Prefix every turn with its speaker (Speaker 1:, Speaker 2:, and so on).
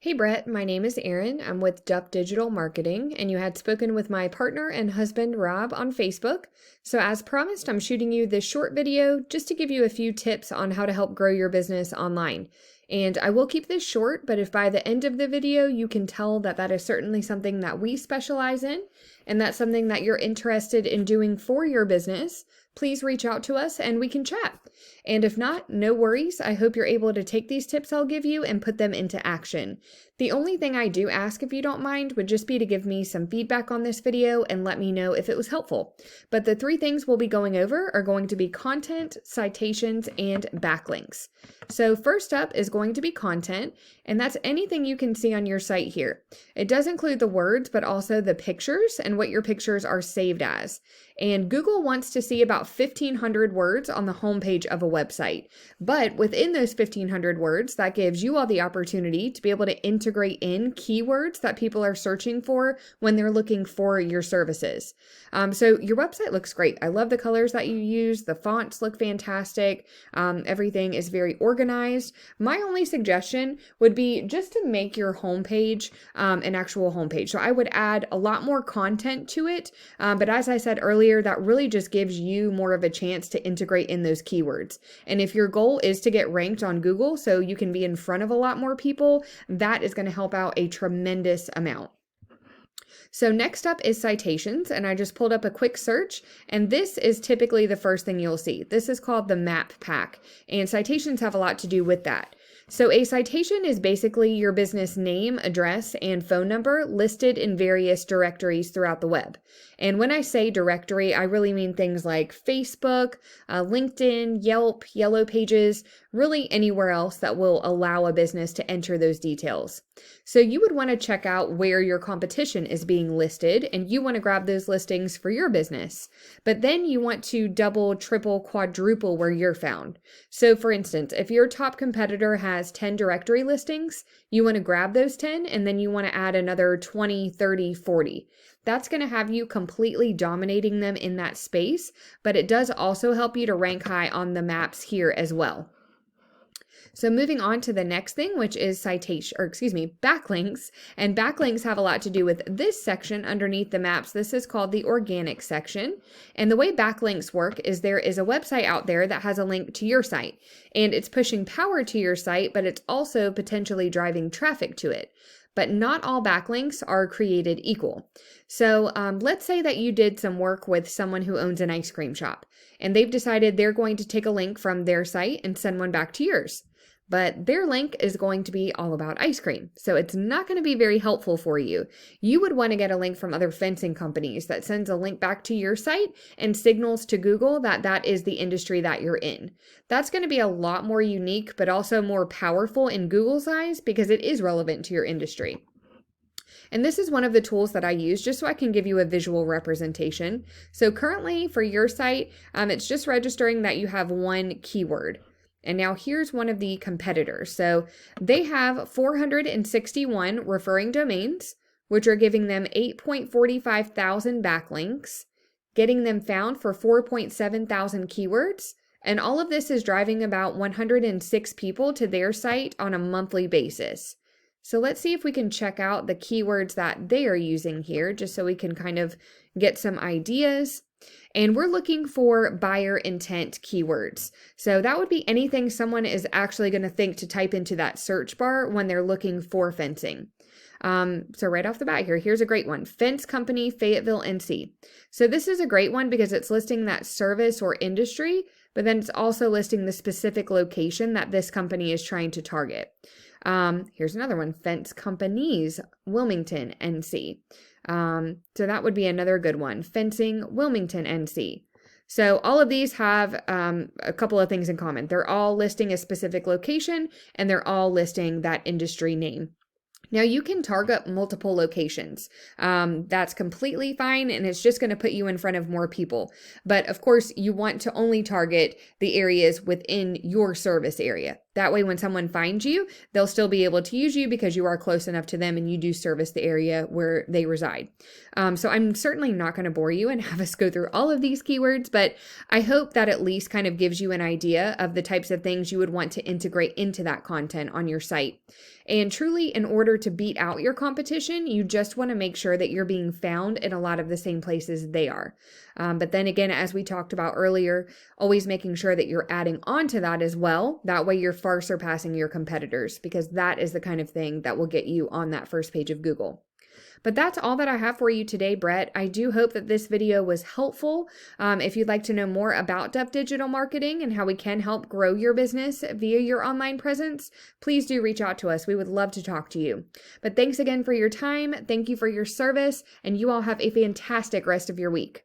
Speaker 1: Hey Brett, my name is Erin. I'm with Duff Digital Marketing, and you had spoken with my partner and husband Rob on Facebook. So, as promised, I'm shooting you this short video just to give you a few tips on how to help grow your business online. And I will keep this short, but if by the end of the video you can tell that that is certainly something that we specialize in, and that's something that you're interested in doing for your business, please reach out to us and we can chat. And if not, no worries. I hope you're able to take these tips I'll give you and put them into action. The only thing I do ask, if you don't mind, would just be to give me some feedback on this video and let me know if it was helpful. But the three things we'll be going over are going to be content, citations, and backlinks. So first up is going to be content, and that's anything you can see on your site here. It does include the words, but also the pictures and what your pictures are saved as. And Google wants to see about 1,500 words on the homepage of a website. But within those 1,500 words, that gives you all the opportunity to be able to integrate in keywords that people are searching for when they're looking for your services. So your website looks great. I love the colors that you use. The fonts look fantastic. Everything is very organized. My only suggestion would be just to make your homepage an actual homepage. So I would add a lot more content to it. But as I said earlier, that really just gives you more of a chance to integrate in those keywords. And if your goal is to get ranked on Google so you can be in front of a lot more people, that is going to help out a tremendous amount. So next up is citations, and I just pulled up a quick search, and this is typically the first thing you'll see. This is called the map pack, and citations have a lot to do with that. So a citation is basically your business name, address, and phone number listed in various directories throughout the web. And when I say directory, I really mean things like Facebook, LinkedIn, Yelp, Yellow Pages, really anywhere else that will allow a business to enter those details. So you would want to check out where your competition is being listed, and you want to grab those listings for your business. But then you want to double, triple, quadruple where you're found. So for instance, if your top competitor has 10 directory listings, you want to grab those 10 and then you want to add another 20, 30, 40. That's going to have you completely dominating them in that space, but it does also help you to rank high on the maps here as well. So moving on to the next thing, which is backlinks. And backlinks have a lot to do with this section underneath the maps. This is called the organic section. And the way backlinks work is there is a website out there that has a link to your site. And it's pushing power to your site, but it's also potentially driving traffic to it. But not all backlinks are created equal. So let's say that you did some work with someone who owns an ice cream shop, and they've decided they're going to take a link from their site and send one back to yours. But their link is going to be all about ice cream, so it's not going to be very helpful for you. You would want to get a link from other fencing companies that sends a link back to your site and signals to Google that that is the industry that you're in. That's going to be a lot more unique, but also more powerful in Google's eyes because it is relevant to your industry. And this is one of the tools that I use just so I can give you a visual representation. So currently for your site, it's just registering that you have one keyword. And now here's one of the competitors. So they have 461 referring domains, which are giving them 8.45 thousand backlinks, getting them found for 4.7 thousand keywords. And all of this is driving about 106 people to their site on a monthly basis. So let's see if we can check out the keywords that they are using here, just so we can kind of get some ideas. And we're looking for buyer intent keywords. So that would be anything someone is actually going to think to type into that search bar when they're looking for fencing. So right off the bat here, here's a great one. Fence Company, Fayetteville, NC. So this is a great one because it's listing that service or industry, but then it's also listing the specific location that this company is trying to target. Here's another one, Fence Companies, Wilmington, NC. So that would be another good one, Fencing, Wilmington, NC. So all of these have a couple of things in common. They're all listing a specific location and they're all listing that industry name. Now you can target multiple locations. That's completely fine, and it's just going to put you in front of more people. But of course, you want to only target the areas within your service area. That way, when someone finds you, they'll still be able to use you because you are close enough to them and you do service the area where they reside. So I'm certainly not going to bore you and have us go through all of these keywords, but I hope that at least kind of gives you an idea of the types of things you would want to integrate into that content on your site. And truly, in order to beat out your competition, you just want to make sure that you're being found in a lot of the same places they are. But then again, as we talked about earlier, always making sure that you're adding on to that as well. That way you're far surpassing your competitors, because that is the kind of thing that will get you on that first page of Google. But that's all that I have for you today, Brett. I do hope that this video was helpful. If you'd like to know more about Dup Digital Marketing and how we can help grow your business via your online presence, please do reach out to us. We would love to talk to you. But thanks again for your time. Thank you for your service, and you all have a fantastic rest of your week.